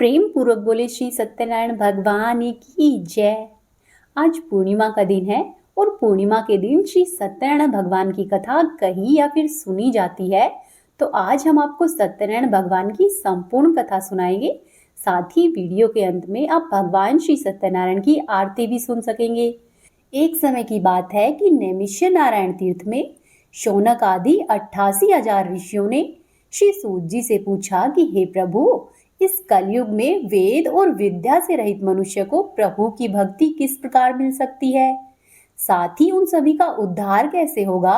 प्रेम पूर्वक बोले श्री सत्यनारायण भगवान की जय। आज पूर्णिमा का दिन है और पूर्णिमा के दिन श्री सत्यनारायण भगवान की कथा कही या फिर सुनी जाती है। तो आज हम आपको सत्यनारायण भगवान की संपूर्ण कथा सुनाएंगे। साथ ही वीडियो के अंत में आप भगवान श्री सत्यनारायण की आरती भी सुन सकेंगे। एक समय की बात है कि नैमिष्य नारायण तीर्थ में शौनक आदि 88,000 ऋषियों ने श्री सूत जी से पूछा कि हे प्रभु, इस कलयुग में वेद और विद्या से रहित मनुष्य को प्रभु की भक्ति किस प्रकार मिल सकती है, साथ ही उन सभी का उद्धार कैसे होगा।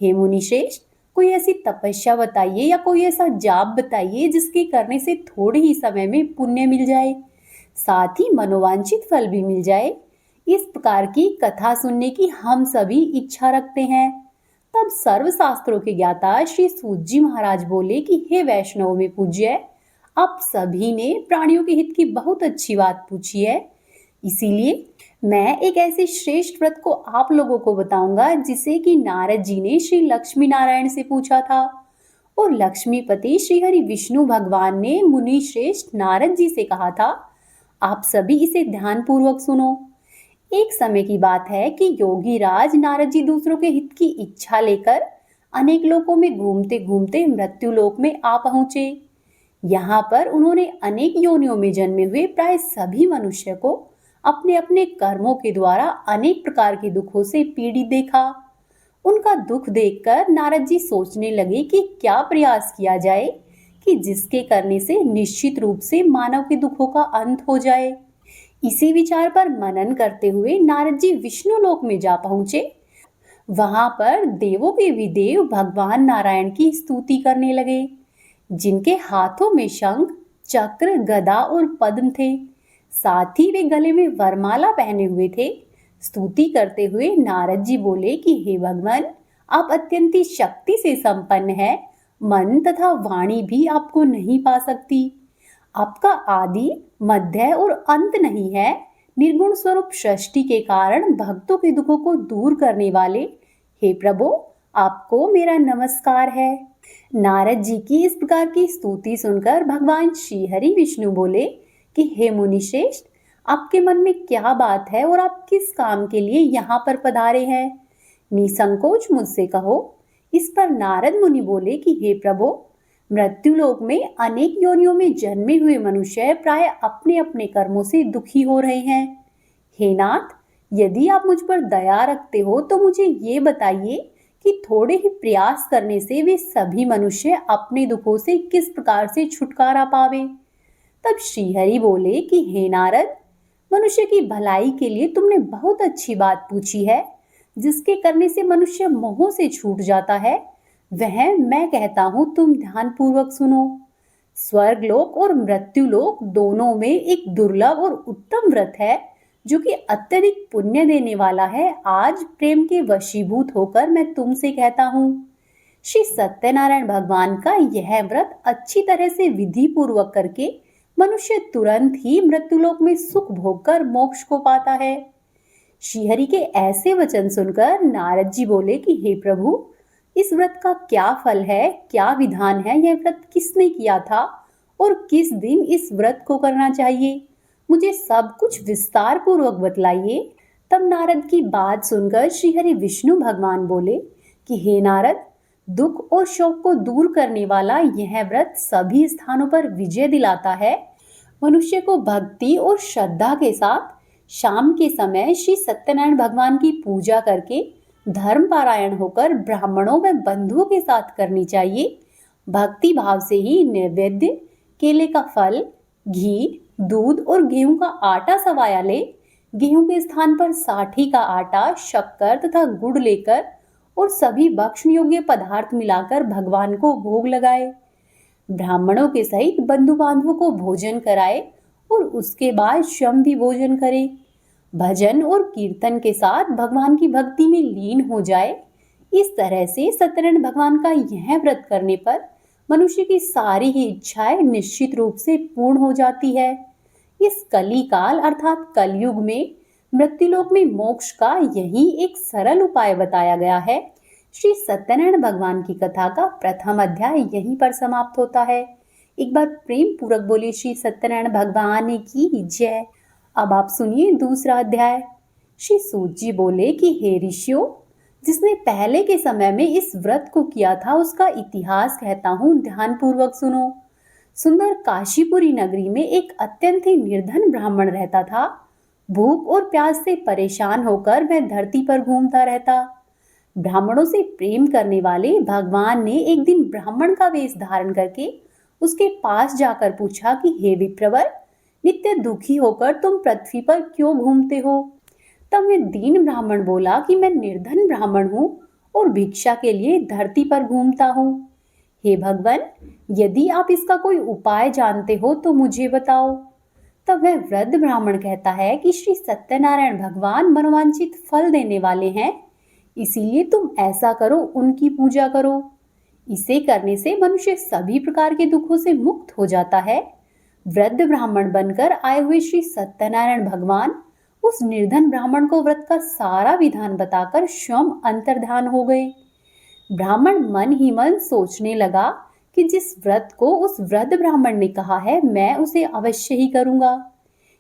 हे मुनि श्रेष्ठ, कोई ऐसी तपस्या बताइए या कोई ऐसा जाप बताइए जिसके करने से थोड़े ही समय में पुण्य मिल जाए, साथ ही मनोवांछित फल भी मिल जाए। इस प्रकार की कथा सुनने की हम सभी इच्छा रखते हैं। तब सर्व शास्त्रों के ज्ञाता श्री सूत जी महाराज बोले कि हे वैष्णव में पूज्य, आप सभी ने प्राणियों के हित की बहुत अच्छी बात पूछी है, इसीलिए मैं एक ऐसे श्रेष्ठ व्रत को आप लोगों को बताऊंगा जिसे कि नारद जी ने श्री लक्ष्मी नारायण से पूछा था और लक्ष्मीपति श्री हरि विष्णु भगवान ने मुनि श्रेष्ठ नारद जी से कहा था। आप सभी इसे ध्यान पूर्वक सुनो। एक समय की बात है कि योगी राज नारद जी दूसरों के हित की इच्छा लेकर अनेक लोकों में घूमते घूमते मृत्यु लोक में आ पहुंचे। यहाँ पर उन्होंने अनेक योनियों में जन्मे हुए प्राय सभी मनुष्य को अपने अपने कर्मों के द्वारा अनेक प्रकार के दुखों से पीड़ित देखा। उनका दुख देखकर नारद जी सोचने लगे कि क्या प्रयास किया जाए कि जिसके करने से निश्चित रूप से मानव के दुखों का अंत हो जाए। इसी विचार पर मनन करते हुए नारद जी विष्णु लोक में जा पहुंचे। वहां पर देवों के विदेव भगवान नारायण की स्तुति करने लगे, जिनके हाथों में शंख, चक्र, गदा और पद्म थे। साथ ही वे गले में वरमाला पहने हुए थे। स्तुति करते हुए नारद जी बोले कि हे भगवान, आप अत्यंत शक्ति से संपन्न हैं, मन तथा वाणी भी आपको नहीं पा सकती। आपका आदि, मध्य और अंत नहीं है। निर्गुण स्वरूप सृष्टि के कारण भक्तों के दुखों को दूर करने वाले हे प्रभु, आपको मेरा नमस्कार है। नारद जी की इस प्रकार की स्तुति सुनकर भगवान श्री हरि विष्णु बोले कि हे मुनि श्रेष्ठ, आपके मन में क्या बात है और आप किस काम के लिए यहाँ पर पधारे हैं, निसंकोच मुझसे कहो। इस पर नारद मुनि बोले कि हे प्रभु, मृत्यु लोक में अनेक योनियों में जन्मे हुए मनुष्य प्राय अपने अपने कर्मों से दुखी हो रहे हैं। हे नाथ, यदि आप मुझ पर दया रखते हो तो मुझे ये बताइए कि थोड़े ही प्रयास करने से वे सभी मनुष्य अपने दुखों से किस प्रकार से छुटकारा पावे। तब श्रीहरि बोले कि हे नारद, मनुष्य की भलाई के लिए तुमने बहुत अच्छी बात पूछी है। जिसके करने से मनुष्य मोह से छूट जाता है, वह मैं कहता हूं, तुम ध्यान पूर्वक सुनो। स्वर्ग लोक और मृत्यु लोक दोनों में एक दुर्लभ और उत्तम व्रत है जो कि अत्यधिक पुण्य देने वाला है। आज प्रेम के वशीभूत होकर मैं तुमसे कहता हूँ, श्री सत्यनारायण भगवान का यह व्रत अच्छी तरह से विधि पूर्वक करके मनुष्य तुरंत ही मृत्युलोक में सुख भोग कर मोक्ष को पाता है। श्रीहरि के ऐसे वचन सुनकर नारद जी बोले कि हे प्रभु, इस व्रत का क्या फल है, क्या विधान है, यह व्रत किसने किया था और किस दिन इस व्रत को करना चाहिए, मुझे सब कुछ विस्तार पूर्वक बतलाइए। तब नारद की बात सुनकर श्रीहरि विष्णु भगवान बोले कि हे नारद, दुख और शोक को दूर करने वाला यह व्रत सभी स्थानों पर विजय दिलाता है। मनुष्य को भक्ति और श्रद्धा के साथ शाम के समय श्री सत्यनारायण भगवान की पूजा करके धर्म पारायण होकर ब्राह्मणों व बंधुओं के साथ करनी चाहिए। भक्ति भाव से ही नैवेद्य, केले का फल, घी, दूध और गेहूं का आटा सवाया ले। गेहूं के स्थान पर साठी का आटा, शक्कर तथा गुड़ लेकर और सभी भक्षण योग्य पदार्थ मिलाकर भगवान को भोग लगाए। ब्राह्मणों के सहित बंधु बांधवों को भोजन कराए और उसके बाद स्वयं भी भोजन करे। भजन और कीर्तन के साथ भगवान की भक्ति में लीन हो जाए। इस तरह से सत्यनारायण भगवान का यह व्रत करने पर मनुष्य की सारी ही इच्छाएं निश्चित रूप से पूर्ण हो जाती है। इस कली काल अर्थात कलयुग में मृत्युलोक में मोक्ष का यही एक सरल उपाय बताया गया है। श्री सत्यनारायण भगवान की कथा का प्रथम अध्याय यहीं पर समाप्त होता है। एक बार प्रेम पूर्वक बोले श्री सत्यनारायण भगवान की जय। अब आप सुनिए दूसरा अध्याय। श्री सूत जी बोले कि हे ऋषियों, जिसने पहले के समय में इस व्रत को किया था उसका इतिहास कहता हूँ, ध्यान पूर्वक सुनो। सुंदर काशीपुरी नगरी में एक अत्यंत ही निर्धन ब्राह्मण रहता था। भूख और प्यास से परेशान होकर वह धरती पर घूमता रहता। ब्राह्मणों से प्रेम करने वाले भगवान ने एक दिन ब्राह्मण का वेश धारण करके उसके पास जाकर पूछा कि हे विप्रवर, नित्य दुखी होकर तुम पृथ्वी पर क्यों घूमते हो? तब वह दीन ब्राह्मण बोला कि मैं निर्धन ब्राह्मण हूँ और भिक्षा के लिए धरती पर घूमता हूँ। हे भगवान, यदि आप इसका कोई उपाय जानते हो तो मुझे बताओ। तब वह वृद्ध ब्राह्मण कहता है कि श्री सत्यनारायण भगवान मनोवांछित फल देने वाले हैं, इसीलिए तुम ऐसा करो, उनकी पूजा करो। इसे करने से मनुष्य सभी प्रकार के दुखों से मुक्त हो जाता है। वृद्ध ब्राह्मण बनकर आए हुए श्री सत्यनारायण भगवान उस निर्धन ब्राह्मण को व्रत का सारा विधान बताकर स्वयं अंतर्ध्यान हो गए। ब्राह्मण मन ही मन सोचने लगा कि जिस व्रत को उस वृद्ध ब्राह्मण ने कहा है, मैं उसे अवश्य ही करूंगा।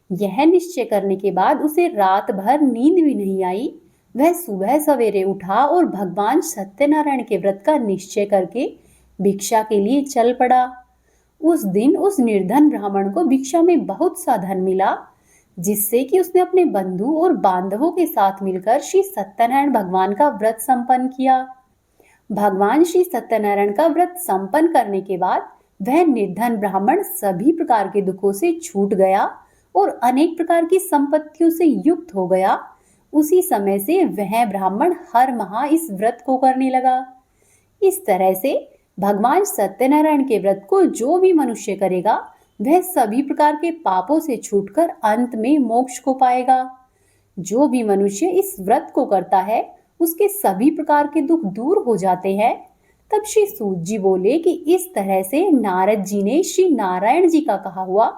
यह निश्चय करने के बाद उसे रात भर नींद भी नहीं आई। वह सुबह सवेरे उठा और भगवान सत्यनारायण के व्रत का निश्चय करके भिक्षा के लिए चल पड़ा। उस दिन उस निर्धन ब्राह्मण को भिक्षा में बहुत सा धन मिला, जिससे कि उसने अपने बंधु और बांधवों के साथ मिलकर श्री सत्यनारायण भगवान का व्रत संपन्न किया। भगवान श्री सत्यनारायण का व्रत संपन्न करने के बाद वह निर्धन ब्राह्मण सभी प्रकार के दुखों से छूट गया और अनेक प्रकार की संपत्तियों से युक्त हो गया। उसी समय से वह ब्राह्मण हर माह इस व्रत को करने लगा। इस तरह से भगवान सत्यनारायण के व्रत को जो भी मनुष्य करेगा वह सभी प्रकार के पापों से छूटकर अंत में मोक्ष को पाएगा। जो भी मनुष्य इस व्रत को करता है उसके सभी प्रकार के दुख दूर हो जाते हैं। तब श्री सूत जी बोले कि इस तरह से नारद जी ने श्री नारायण जी का कहा हुआ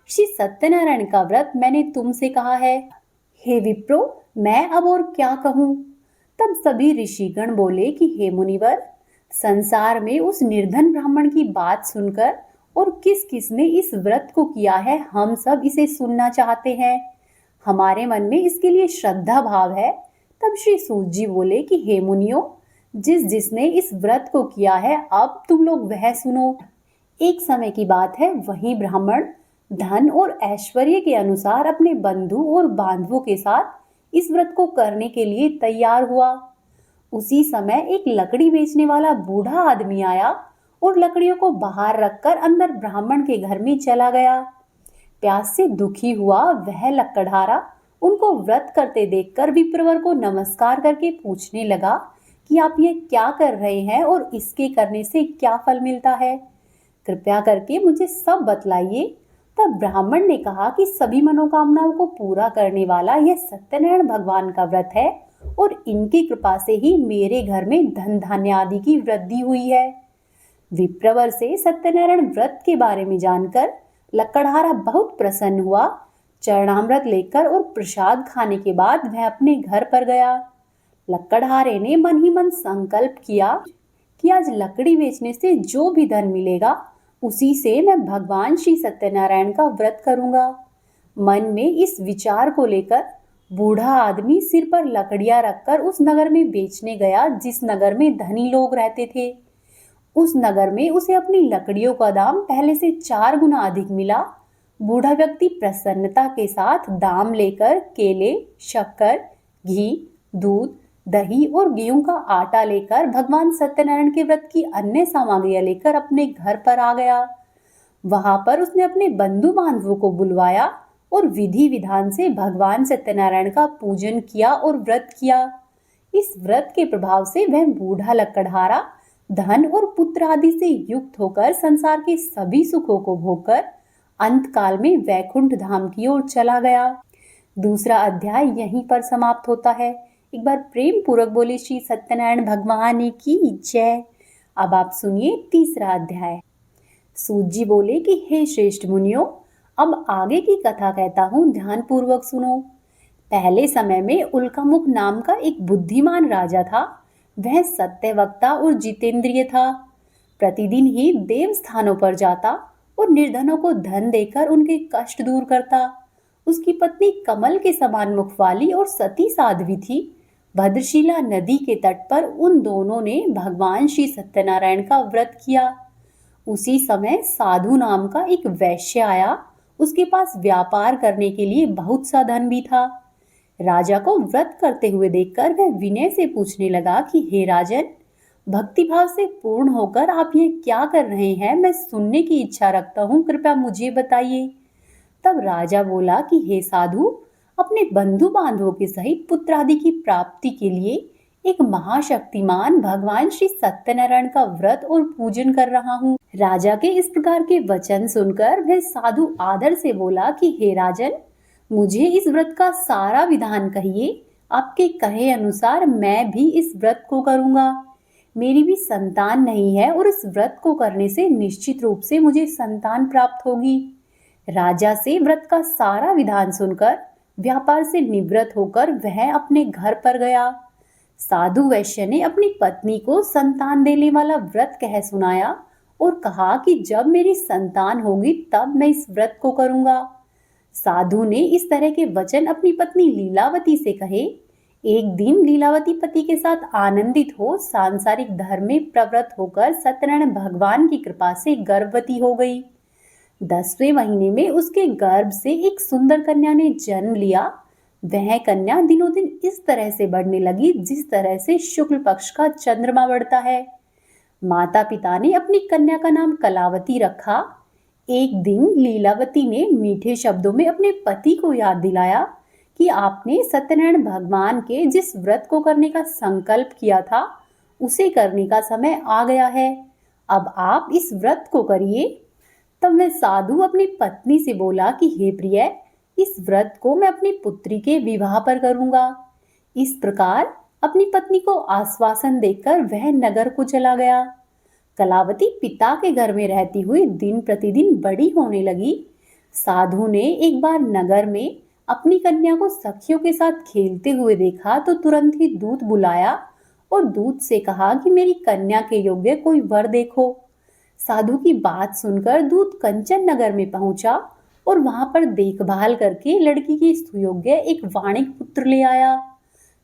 श्री सत्यनारायण का व्रत मैंने तुमसे कहा है। हे विप्रो, मैं अब और क्या कहूँ? तब सभी ऋषिगण बोले कि हे मुनिवर, संसार में उस निर्धन ब्राह्मण की बात सुनकर और किस किस ने इस व्रत को किया है, हम सब इसे सुनना चाहते हैं। हमारे मन में इसके लिए श्रद्धा भाव है। तब श्री सूत जी बोले कि हे मुनियों, जिस जिसने इस व्रत को किया है अब तुम लोग वह सुनो। एक समय की बात है, वही ब्राह्मण धन और ऐश्वर्य के अनुसार अपने बंधु और बांधवों के साथ इस व्रत को करने के लिए तैयार हुआ। उसी समय एक लकड़ी बेचने वाला बूढ़ा आदमी आया और लकड़ियों को बाहर रखकर अंदर ब्राह्मण के घर में चला गया। प्यास से दुखी हुआ वह लकड़हारा उनको व्रत करते देखकर विप्रवर को नमस्कार करके पूछने लगा कि आप ये क्या कर रहे हैं और इसके करने से क्या फल मिलता है? कृपया करके मुझे सब बतलाइए। तब ब्राह्मण ने कहा कि सभी मनोकामनाओं को पूरा करने वाला यह सत्यनारायण भगवान का व्रत है और इनकी कृपा से ही मेरे घर में धन धान्य आदि की वृद्धि हुई है। विप्रवर से सत्यनारायण व्रत के बारे में जानकर लकड़हारा बहुत प्रसन्न हुआ। चरणामृत लेकर और प्रसाद खाने के बाद वह अपने घर पर गया। लकड़हारे ने मन ही मन संकल्प किया कि आज लकड़ी बेचने से जो भी धन मिलेगा उसी से मैं भगवान श्री सत्यनारायण का व्रत करूंगा। मन में इस विचार को लेकर बूढ़ा आदमी सिर पर लकड़ियां रखकर उस नगर में बेचने गया जिस नगर में धनी लोग रहते थे। उस नगर में उसे अपनी लकड़ियों का दाम पहले से 4 गुना अधिक मिला। बूढ़ा व्यक्ति प्रसन्नता के साथ दाम लेकर केले, शक्कर, घी, दूध, दही और गेहूं का आटा लेकर भगवान सत्यनारायण के व्रत की अन्य सामग्रियां लेकर अपने घर पर आ गया। वहां पर उसने अपने बंधु बांधवों को बुलवाया और विधि विधान से भगवान सत्यनारायण का पूजन किया और व्रत किया। इस व्रत के प्रभाव से वह बूढ़ा लकड़हारा धन और पुत्र आदि से युक्त होकर संसार के सभी सुखों को भोगकर अंत काल में वैकुंठ धाम की ओर चला गया। दूसरा अध्याय यहीं पर समाप्त होता है। एक बार प्रेम पूर्वक बोले श्री सत्यनारायण भगवान की जय। अब आप सुनिए तीसरा अध्याय। सूत जी बोले कि हे श्रेष्ठ मुनियों, अब आगे की कथा कहता हूँ, ध्यान पूर्वक सुनो। पहले समय में उल्कामुख नाम का एक बुद्धिमान राजा था। वह सत्यवक्ता और जितेंद्रिय था। प्रतिदिन ही देव स्थानों पर जाता और निर्धनों को धन देकर उनके कष्ट दूर करता। उसकी पत्नी कमल के समान मुख वाली और सती साध्वी थी। भद्रशिला नदी के तट पर उन दोनों ने भगवान श्री सत्यनारायण का व्रत किया। उसी समय साधु नाम का एक वैश्य आया। उसके पास व्यापार करने के लिए बहुत सा धन भी था। राजा को व्रत करते हुए देखकर वह विनय से पूछने लगा कि हे राजन, भक्तिभाव से पूर्ण होकर आप ये क्या कर रहे हैं? मैं सुनने की इच्छा रखता हूँ, कृपया मुझे बताइए। तब राजा बोला कि हे साधु, अपने बंधु बांधवों के सहित पुत्र आदि की प्राप्ति के लिए एक महाशक्तिमान भगवान श्री सत्यनारायण का व्रत और पूजन कर रहा हूँ। राजा के इस प्रकार के वचन सुनकर वह साधु आदर से बोला कि हे राजन, मुझे इस व्रत का सारा विधान कहिए। आपके कहे अनुसार मैं भी इस व्रत को करूंगा। मेरी भी संतान नहीं है और इस व्रत को करने से निश्चित रूप से मुझे संतान प्राप्त होगी। राजा से व्रत का सारा विधान सुनकर व्यापार से निवृत्त होकर वह अपने घर पर गया। साधु वैश्य ने अपनी पत्नी को संतान देने वाला व्रत कह सुनाया और कहा कि जब मेरी संतान होगी तब मैं इस व्रत को करूंगा। साधु ने इस तरह के वचन अपनी पत्नी लीलावती से कहे। एक दिन लीलावती पति के साथ आनंदित हो सांसारिक धर्म में प्रवृत्त होकर सत्यनारायण भगवान की कृपा से गर्भवती हो गई। 10वें महीने में उसके गर्भ से एक सुंदर कन्या ने जन्म लिया। वह कन्या दिनों दिन इस तरह से बढ़ने लगी जिस तरह से शुक्ल पक्ष का चंद्रमा बढ़ता है। माता पिता ने अपनी कन्या का नाम कलावती रखा। एक दिन लीलावती ने मीठे शब्दों में अपने पति को याद दिलाया कि आपने सत्यनारायण भगवान के जिस व्रत को करने का संकल्प किया था उसे करने का समय आ गया है। अब आप इस व्रत को करिए। तब वह साधु अपनी पत्नी से बोला कि हे प्रिय, इस व्रत को मैं अपनी पुत्री के विवाह पर करूंगा। इस प्रकार अपनी पत्नी को आश्वासन देकर वह नगर को चला गया। कलावती पिता के घर में रहती हुई दिन प्रतिदिन बड़ी होने लगी। साधु ने एक बार नगर में अपनी कन्या को सखियों के साथ खेलते हुए देखा तो तुरंत ही दूत बुलाया और दूत से कहा कि मेरी कन्या के योग्य कोई वर देखो। साधु की बात सुनकर दूत कंचन नगर में पहुंचा और वहां पर देखभाल करके लड़की की सुयोग्य एक वाणिक पुत्र ले आया।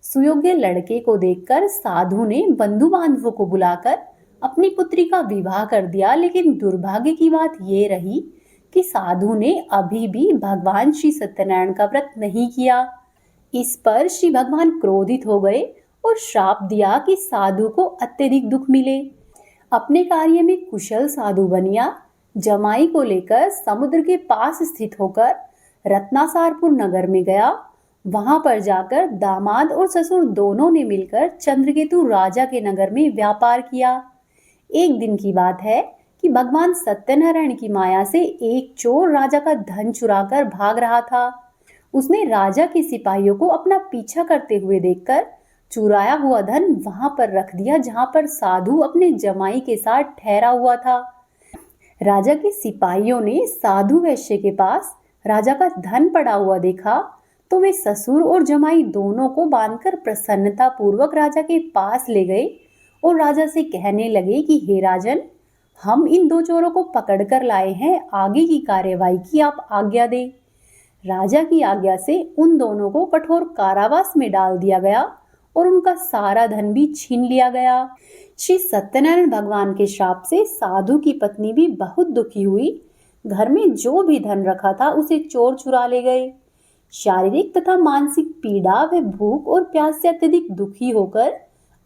सुयोग्य लड़के को देखकर साधु ने बंधु बांधवों को बुलाकर अपनी पुत्री का विवाह कर दिया। लेकिन दुर्भाग्य की बात ये रही कि साधु ने अभी भी भगवान श्री सत्यनारायण का व्रत नहीं किया। इस पर श्री भगवान क्रोधित हो गए और श्राप दिया कि साधु को अत्यधिक दुख मिले। अपने कार्य में कुशल साधु बनिया जमाई को लेकर समुद्र के पास स्थित होकर रत्नासारपुर नगर में गया। वहां पर जाकर दामाद और ससुर दोनों ने मिलकर चंद्रकेतु राजा के नगर में व्यापार किया। एक दिन की बात है कि भगवान सत्यनारायण की माया से एक चोर राजा का धन चुराकर भाग रहा था। उसने राजा के सिपाहियों को अपना पीछा करते हुए देखकर चुराया हुआ धन वहां पर रख दिया जहां पर साधु अपने जमाई के साथ ठहरा हुआ था। राजा के सिपाहियों ने साधु वैश्य के पास राजा का धन पड़ा हुआ देखा तो वे ससुर और जमाई दोनों को बांधकर प्रसन्नता पूर्वक राजा के पास ले गए और राजा से कहने लगे कि हे राजन, हम इन दो चोरों को पकड़कर लाए हैं, आगे की कार्यवाही की आप आज्ञा दे। राजा की आज्ञा से उन दोनों को कठोर कारावास में डाल दिया गया और उनका सारा धन भी छीन लिया गया। श्री सत्यनारायण भगवान के श्राप से साधु की पत्नी भी बहुत दुखी हुई। घर में जो भी धन रखा था उसे चोर चुरा ले गए। शारीरिक तथा मानसिक पीड़ा व भूख और प्यास से अत्यधिक दुखी होकर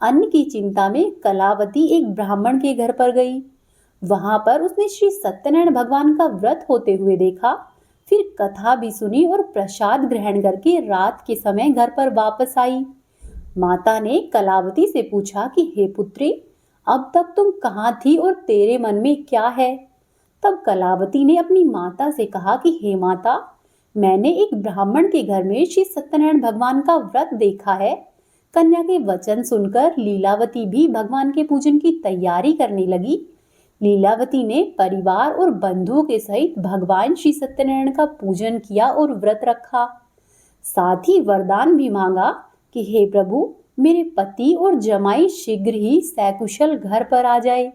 अन्न की चिंता में कलावती एक ब्राह्मण के घर पर गई। वहां पर उसने श्री सत्यनारायण भगवान का व्रत होते हुए देखा। फिर कथा भी सुनी और प्रसाद ग्रहण करके रात के समय घर पर वापस आई। माता ने कलावती से पूछा कि हे पुत्री, अब तक तुम कहाँ थी और तेरे मन में क्या है? तब कलावती ने अपनी माता से कहा कि हे माता, मैंने एक ब्राह्मण के घर में श्री सत्यनारायण भगवान का व्रत देखा है। कन्या के वचन सुनकर लीलावती भी भगवान के पूजन की तैयारी करने लगी। लीलावती ने परिवार और बंधुओं के सहित भगवान श्री सत्यनारायण का पूजन किया और व्रत रखा। साथ ही वरदान भी मांगा कि हे प्रभु, मेरे पति और जमाई शीघ्र ही सकुशल घर पर आ जाए।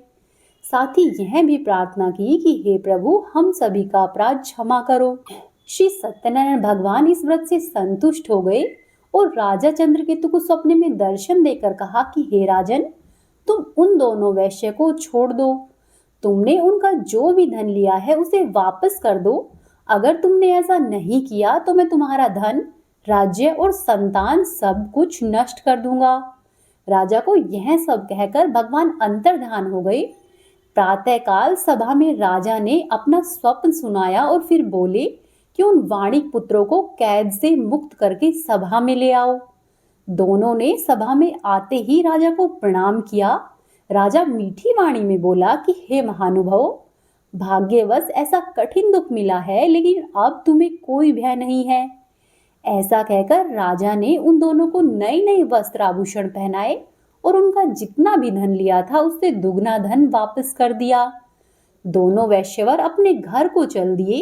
साथ ही यह भी प्रार्थना की कि हे प्रभु, हम सभी का अपराध क्षमा करो। श्री सत्यनारायण भगवान इस व्रत से संतुष्ट हो गए और राजा चंद्रकेतु को सपने में दर्शन देकर कहा कि हे राजन, तुम उन दोनों वैश्य को छोड़ दो। तुमने उनका जो भी धन लिया है उसे वापस कर दो। अगर तुमने ऐसा नहीं किया तो मैं तुम्हारा धन, राज्य और संतान सब कुछ नष्ट कर दूंगा। राजा को यह सब कहकर भगवान अंतर्ध्यान हो गए। प्रातःकाल सभा में राजा ने अपना स्वप्न सुनाया और फिर बोले कि उन वाणिक पुत्रों को कैद से मुक्त करके सभा में ले आओ। दोनों ने सभा में आते ही राजा को प्रणाम किया। राजा मीठी वाणी में बोला कि हे महानुभाव, भाग्यवश ऐसा कठिन दुख मिला है, लेकिन अब तुम्हें कोई भय नहीं है। ऐसा कहकर राजा ने उन दोनों को नए नए वस्त्र आभूषण पहनाए और उनका जितना भी धन लिया था उससे दुगना धन वापस कर दिया। दोनों वैश्यवर अपने घर को चल दिए।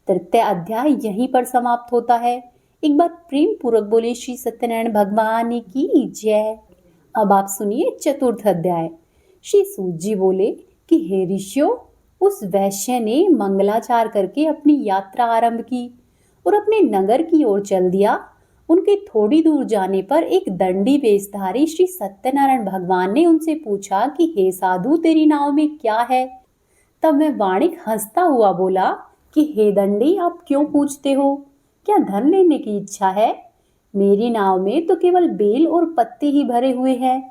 तृतीय अध्याय यहीं पर समाप्त होता है। एक बार प्रेम पूर्वक बोले श्री सत्यनारायण भगवान की जय। अब आप सुनिए चतुर्थ अध्याय। श्री सूत जी बोले कि हे ऋषियों, उस वैश्य ने मंगलाचार करके अपनी यात्रा आरंभ की और अपने नगर की ओर चल दिया। उनके थोड़ी दूर जाने पर एक दंडी वेशधारी श्री सत्यनारायण भगवान ने उनसे पूछा कि हे साधु, तेरी नाव में क्या है? तब वह वाणिक हंसता हुआ बोला कि हे दंडी, आप क्यों पूछते हो? क्या धन लेने की इच्छा है? मेरी नाव में तो केवल बेल और पत्ते ही भरे हुए हैं।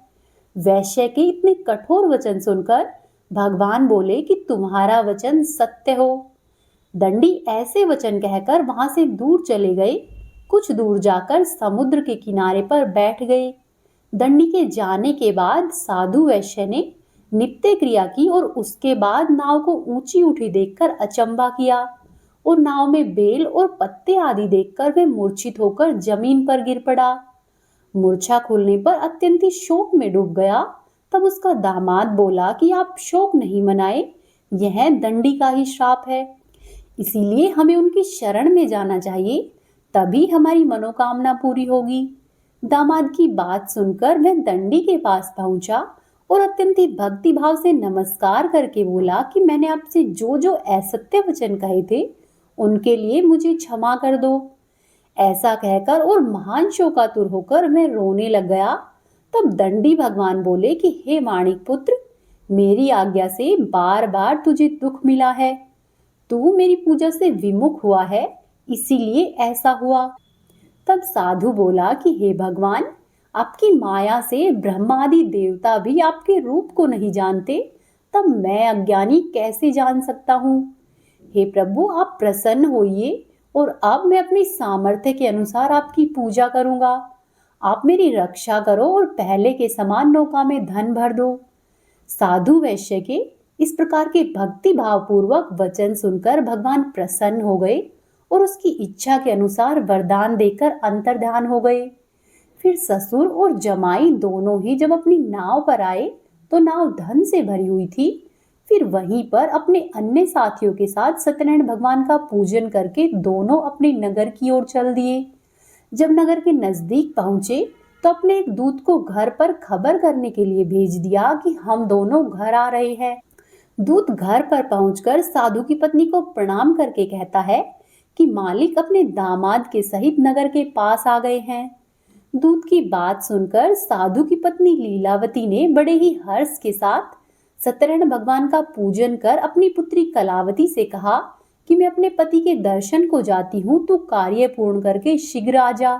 वैश्य के इतने कठोर वचन सुनकर भगवान बोले कि तुम्हारा वचन सत्य हो। दंडी ऐसे वचन कहकर वहां से दूर चले गए। कुछ दूर जाकर समुद्र के किनारे पर बैठ गए। दंडी के जाने के बाद साधु वैश्य ने नित्य क्रिया की और उसके बाद नाव को ऊंची उठी देखकर अचंबा किया और नाव में बेल और पत्ते आदि देखकर वह मूर्छित होकर जमीन पर गिर पड़ा। मूर्छा खुलने पर अत्यंत शोक में डूब गया। तब उसका दामाद बोला कि आप शोक नहीं मनाए, यह दंडी का ही श्राप है, इसीलिए हमें उनकी शरण में जाना चाहिए, तभी हमारी मनोकामना पूरी होगी। दामाद की बात सुनकर वह दंडी के पास पहुंचा और अत्यंत भक्ति भाव से नमस्कार करके बोला कि मैंने आपसे जो जो असत्य वचन कहे थे उनके लिए मुझे क्षमा कर दो। ऐसा कहकर और महान शोकातुर होकर मैं रोने लग गया। तब दंडी भगवान बोले कि हे वाणिक पुत्र, मेरी आज्ञा से बार बार तुझे दुख मिला है। तू मेरी पूजा से विमुख हुआ है, इसीलिए ऐसा हुआ। तब साधु बोला कि हे भगवान, आपकी माया से ब्रह्मादि देवता भी आपके रूप को नहीं जानते, तब मैं अज्ञानी कैसे जान सकता हूँ? हे प्रभु, आप प्रसन्न होइए और अब मैं अपनी सामर्थ्य के अनुसार आपकी पूजा करूंगा। आप मेरी रक्षा करो और पहले के समान नौका में धन भर दो। साधु वैश्य के इस प्रकार के भक्ति भाव पूर्वक वचन सुनकर भगवान प्रसन्न हो गए और उसकी इच्छा के अनुसार वरदान देकर अंतर्ध्यान हो गए। फिर ससुर और जमाई दोनों ही जब अपनी नाव पर आए तो नाव धन से भरी हुई थी। फिर वहीं पर अपने अन्य साथियों के साथ सत्यनारायण भगवान का पूजन करके दोनों अपने नगर की ओर चल दिए। जब नगर के नजदीक पहुंचे तो अपने एक दूत को घर पर खबर करने के लिए भेज दिया कि हम दोनों घर आ रहे हैं। दूत घर पर पहुंचकर साधु की पत्नी को प्रणाम करके कहता है कि मालिक अपने दामाद के सहित नगर के पास आ गए हैं। दूत की बात सुनकर साधु की पत्नी लीलावती ने बड़े ही हर्ष के साथ सत्यनारायण भगवान का पूजन कर अपनी पुत्री कलावती से कहा कि मैं अपने पति के दर्शन को जाती हूँ, तू कार्य पूर्ण करके शीघ्र आ जा।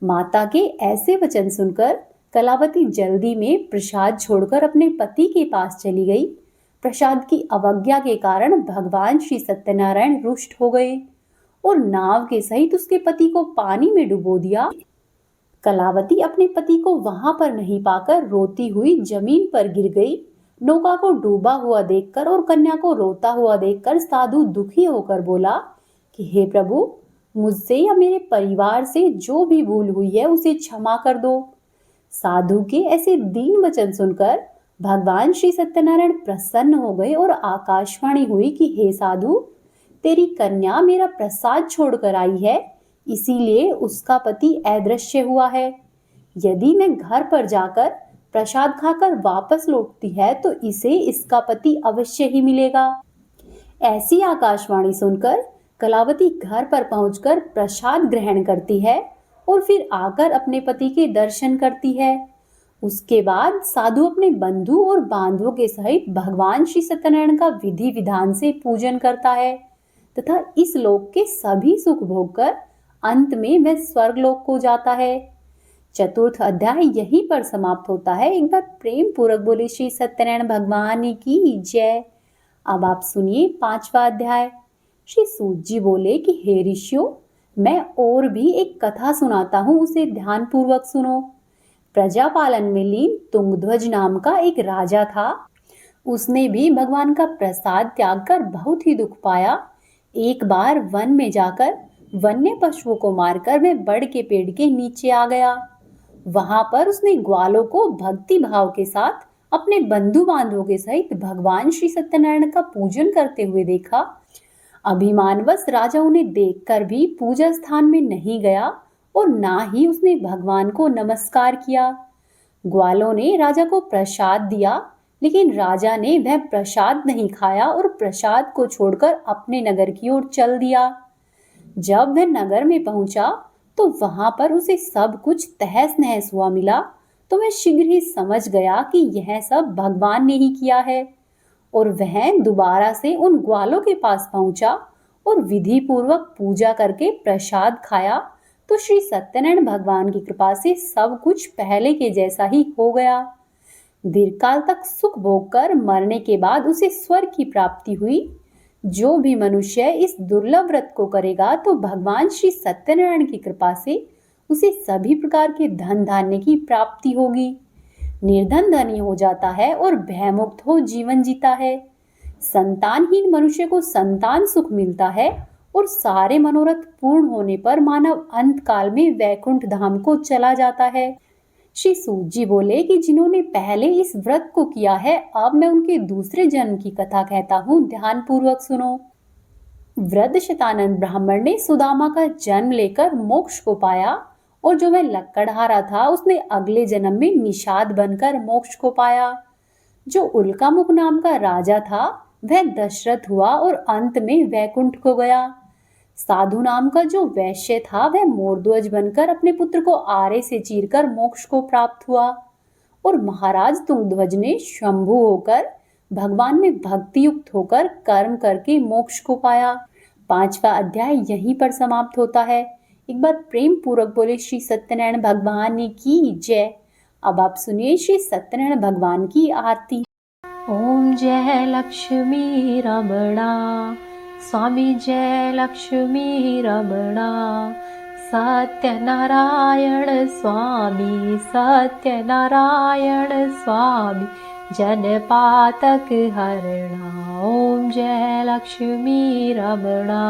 माता के ऐसे वचन सुनकर कलावती जल्दी में प्रसाद छोड़कर अपने पति के पास चली गई। प्रसाद की अवज्ञा के कारण भगवान श्री सत्यनारायण रुष्ट हो गए और नाव के सहित उसके पति को पानी में डुबो दिया। कलावती अपने पति को वहां पर नहीं पाकर रोती हुई जमीन पर गिर गई। नौका को डूबा हुआ देखकर और कन्या को रोता हुआ देखकर साधु दुखी होकर बोला कि हे प्रभु, मुझसे या मेरे परिवार से जो भी भूल हुई है उसे क्षमा कर दो। साधु के ऐसे दीन वचन सुनकर भगवान श्री सत्यनारायण प्रसन्न हो गए और आकाशवाणी हुई कि हे साधु, तेरी कन्या मेरा प्रसाद छोड़कर आई है, इसीलिए उसका पति अदृश्य हुआ है। यदि मैं घर पर जाकर प्रसाद खाकर वापस लौटती है तो इसे इसका पति अवश्य ही मिलेगा। ऐसी आकाशवाणी सुनकर कलावती घर पर पहुंचकर प्रसाद ग्रहण करती है और फिर आकर अपने पति के दर्शन करती है। उसके बाद साधु अपने बंधु और बांधवों के सहित भगवान श्री सत्यनारायण का विधि विधान से पूजन करता है तथा इस लोक के सभी सुख भोग कर अंत में वह स्वर्ग लोक को जाता है। चतुर्थ अध्याय यहीं पर समाप्त होता है। एक बार प्रेम पूर्वक बोले श्री सत्यनारायण भगवान की जय। अब आप सुनिए 5वां अध्याय। श्री सूत जी बोले कि हे ऋषियों, मैं और भी एक कथा सुनाता हूँ, उसे ध्यान पूर्वक सुनो। प्रजापालन में लीन तुंगध्वज नाम का एक राजा था। उसने भी भगवान का प्रसाद त्याग कर बहुत ही दुख पाया। एक बार वन में जाकर वन्य पशुओं को मारकर वह बड़ के पेड़ के नीचे आ गया। वहां पर उसने ग्वालों को भक्ति भाव के साथ अपने बंधु बांधवों के सहित भगवान श्री सत्यनारायण का पूजन करते हुए देखा। अभिमानवश राजा उन्हें देखकर भी पूजा स्थान में नहीं गया और ना ही उसने भगवान को नमस्कार किया। ग्वालों ने राजा को प्रसाद दिया, लेकिन राजा ने वह प्रसाद नहीं खाया और प्रसाद को छोड़कर अपने नगर की ओर चल दिया। जब वह नगर में पहुंचा तो वहां पर उसे सब कुछ तहस नहस हुआ मिला। तो वह शीघ्र ही समझ गया कि यह सब भगवान ने ही किया है और वह दोबारा से उन ग्वालों के पास पहुंचा और विधि पूर्वक पूजा करके प्रसाद खाया। तो श्री सत्यनारायण भगवान की कृपा से सब कुछ पहले के जैसा ही हो गया। दीर्घकाल तक सुख भोग कर मरने के बाद उसे स्वर्ग की प्राप्ति हुई। जो भी मनुष्य इस दुर्लभ व्रत को करेगा तो भगवान श्री सत्यनारायण की कृपा से उसे सभी प्रकार के धन धान्य की प्राप्ति होगी। निर्धन धनी हो जाता है और भयमुक्त हो जीवन जीता है। संतानहीन मनुष्य को संतान सुख मिलता है और सारे मनोरथ पूर्ण होने पर मानव अंत काल में वैकुंठ धाम को चला जाता है। श्री सूत जी बोले कि जिन्होंने पहले इस व्रत को किया है, अब मैं उनके दूसरे जन्म की कथा कहता हूँ, ध्यान पूर्वक सुनो। वृद्धशतानंद ब्राह्मण ने सुदामा का जन्म लेकर मोक्ष को पाया और जो वह लक्कड़हारा था उसने अगले जन्म में निषाद बनकर मोक्ष को पाया। जो उल्कामुख नाम का राजा था वह दशरथ हुआ और अंत में वैकुंठ को गया। साधु नाम का जो वैश्य था वह मोरध्वज बनकर अपने पुत्र को आरे से चीरकर मोक्ष को प्राप्त हुआ और महाराज तुंगध्वज ने शंभु होकर भगवान में भक्ति युक्त होकर कर्म करके मोक्ष को पाया। 5वां अध्याय यहीं पर समाप्त होता है। एक बार प्रेम पूर्वक बोले श्री सत्यनारायण भगवान की जय। अब आप सुनिए श्री सत्यनारायण भगवान की आरती। ओम जय लक्ष्मी रमणा, स्वामी जय लक्ष्मी रमणा। सत्यनारायण स्वामी, सत्यनारायण स्वामी, जनपातक हरणा। ओम जय लक्ष्मी रमणा,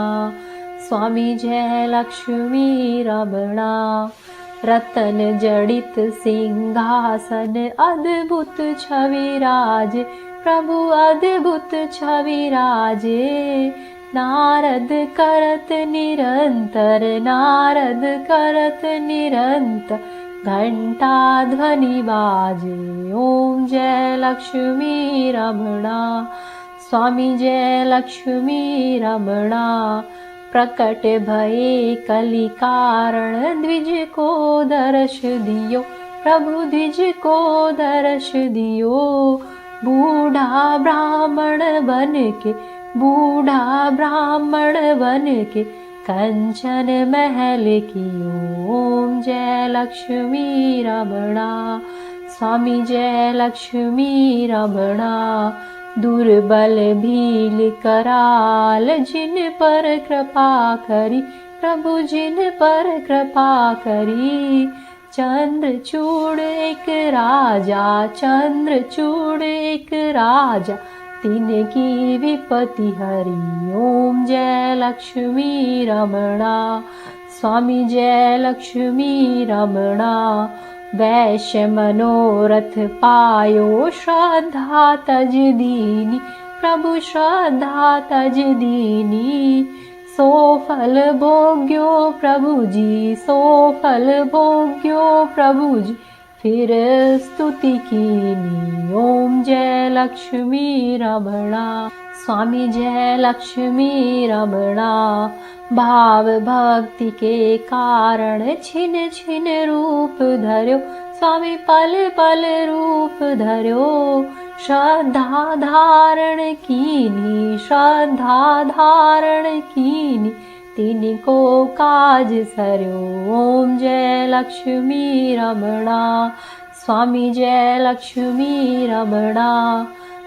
स्वामी जय लक्ष्मी रमणा। रतन जड़ित सिंहासन, अद्भुत छवि राजे, प्रभु अद्भुत छवि राजे। नारद करत निरंतर, नारद करत निरंतर, घंटा ध्वनि बाजे। ओम जय लक्ष्मी रमणा, स्वामी जय लक्ष्मी रमणा। प्रकट भये कलि कारण, द्विज को दर्श दियो, प्रभु द्विज को दर्श दियो। बूढ़ा ब्राह्मण बन के, बूढ़ा ब्राह्मण बन के, कंचन महल कियो। ओम जय लक्ष्मी रमणा, स्वामी जय लक्ष्मी रमणा। दुर्बल भील कराल, जिन पर कृपा करी, प्रभु जिन पर कृपा करी। चंद्रचूड़ एक राजा, चंद्रचूड़ एक राजा, तिनकी विपत्ति हरी। ओम जय लक्ष्मी रमणा, स्वामी जय लक्ष्मी रमणा। वैश्य मनोरथ पायो, श्रद्धा तज दीनी, प्रभु श्रद्धा तज दीनी। सो फल भोग्यो प्रभु जी, सो फल भोग्यो प्रभु जी, फिर स्तुति कीनी ओम जय लक्ष्मी रमणा। स्वामी जय लक्ष्मी रमणा। भाव भक्ति के कारण छिन छिन रूप धर्यो, स्वामी पल पल रूप धर्यो। श्रद्धा धारण कीनी, श्रद्धा धारण कीनी, तिनको काज सर्यो ओम जय लक्ष्मी रमणा। स्वामी जय लक्ष्मी रमणा।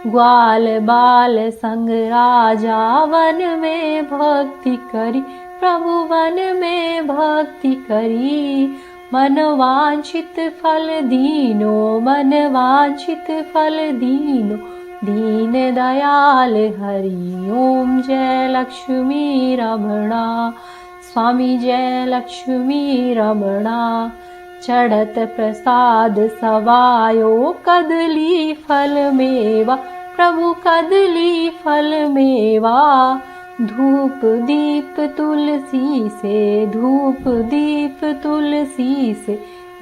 ग्वाल बाल संग राजा वन में भक्ति करी, प्रभु वन में भक्ति करी। मन वांछित फल दीनो, मन वांछित फल दीनो, दीन दयाल हरि ओम जय लक्ष्मी रमणा। स्वामी जय लक्ष्मी रमणा। चढ़त प्रसाद सवायो कदली फल मेवा, प्रभु कदली फल मेवा। धूप दीप तुलसी से, धूप दीप तुलसी से,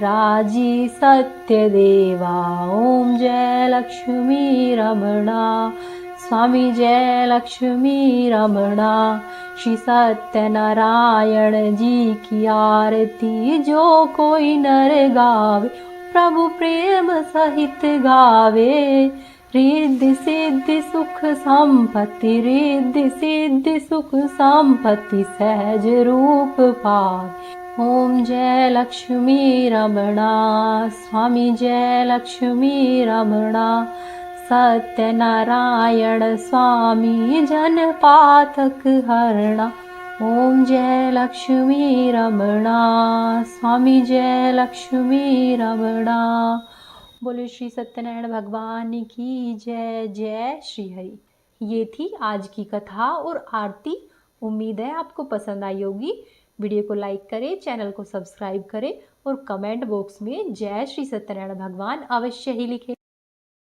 राजी सत्य देवा ओम जय लक्ष्मी रमणा। स्वामी जय लक्ष्मी रमणा। श्री सत्यनारायण जी की आरती जो कोई नर गावे, प्रभु प्रेम सहित गावे। रिद्धि सिद्धि सुख संपत्ति, रिद्धि सिद्धि सुख संपत्ति, सहज रूप पावे ओम जय लक्ष्मी रमणा। स्वामी जय लक्ष्मी रमणा। सत्यनारायण स्वामी जन पातक हरणा ओम जय लक्ष्मी रमणा। स्वामी जय लक्ष्मी रमणा। बोले श्री सत्यनारायण भगवान की जय। जय श्री हरि। ये थी आज की कथा और आरती। उम्मीद है आपको पसंद आई होगी। वीडियो को लाइक करें, चैनल को सब्सक्राइब करें और कमेंट बॉक्स में जय श्री सत्यनारायण भगवान अवश्य ही लिखें।